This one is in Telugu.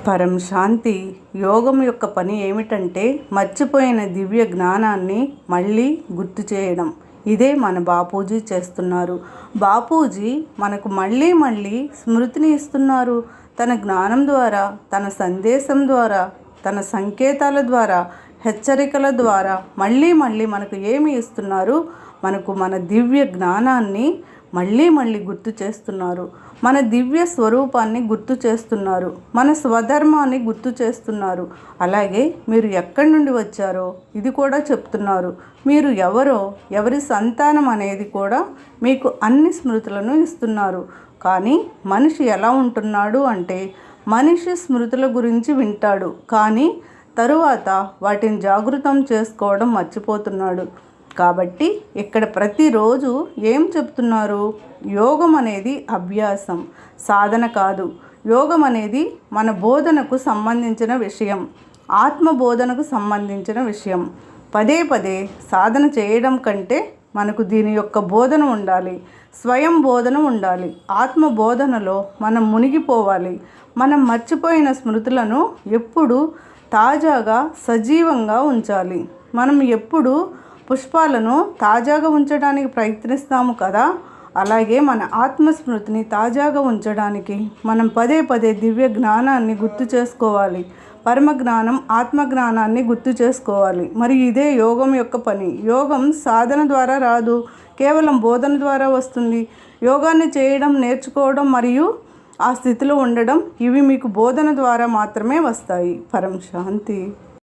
పరం శాంతి. యోగం యొక్క పని ఏమిటంటే మర్చిపోయిన దివ్య జ్ఞానాన్ని మళ్ళీ గుర్తు చేయడం. ఇదే మన బాపూజీ చేస్తున్నారు. బాపూజీ మనకు మళ్ళీ మళ్ళీ స్మృతిని ఇస్తున్నారు. తన జ్ఞానం ద్వారా, తన సందేశం ద్వారా, తన సంకేతాల ద్వారా, హెచ్చరికల ద్వారా మళ్ళీ మళ్ళీ మనకు ఏమి ఇస్తున్నారు? మనకు మన దివ్య జ్ఞానాన్ని మళ్ళీ మళ్ళీ గుర్తు చేస్తున్నారు. మన దివ్య స్వరూపాన్ని గుర్తు చేస్తున్నారు. మన స్వధర్మాన్ని గుర్తు చేస్తున్నారు. అలాగే మీరు ఎక్కడి నుండి వచ్చారో ఇది కూడా చెప్తున్నారు. మీరు ఎవరో, ఎవరి సంతానం అనేది కూడా మీకు అన్ని స్మృతులను ఇస్తున్నారు. కానీ మనిషి ఎలా ఉంటున్నాడు అంటే, మనిషి స్మృతుల గురించి వింటాడు, కానీ తరువాత వాటిని జాగృతం చేసుకోవడం మర్చిపోతున్నాడు. కాబట్టి ఇక్కడ ప్రతిరోజు ఏం చెప్తున్నారు? యోగం అనేది అభ్యాసం, సాధన కాదు. యోగం అనేది మన బోధనకు సంబంధించిన విషయం, ఆత్మబోధనకు సంబంధించిన విషయం. పదే పదే సాధన చేయడం కంటే మనకు దీని యొక్క బోధన ఉండాలి, స్వయం బోధన ఉండాలి. ఆత్మ బోధనలో మనం మునిగిపోవాలి. మనం మర్చిపోయిన స్మృతులను ఎప్పుడు తాజాగా, సజీవంగా ఉంచాలి. మనం ఎప్పుడు పుష్పాలను తాజాగా ఉంచడానికి ప్రయత్నిస్తాము కదా, అలాగే మన ఆత్మస్మృతిని తాజాగా ఉంచడానికి మనం పదే పదే దివ్య జ్ఞానాన్ని గుర్తు చేసుకోవాలి. పరమజ్ఞానం, ఆత్మజ్ఞానాన్ని గుర్తు చేసుకోవాలి. మరి ఇదే యోగం యొక్క పని. యోగం సాధన ద్వారా రాదు, కేవలం బోధన ద్వారా వస్తుంది. యోగాన్ని చేయడం, నేర్చుకోవడం మరియు ఆ స్థితిలో ఉండడం, ఇవి మీకు బోధన ద్వారా మాత్రమే వస్తాయి. పరం శాంతి.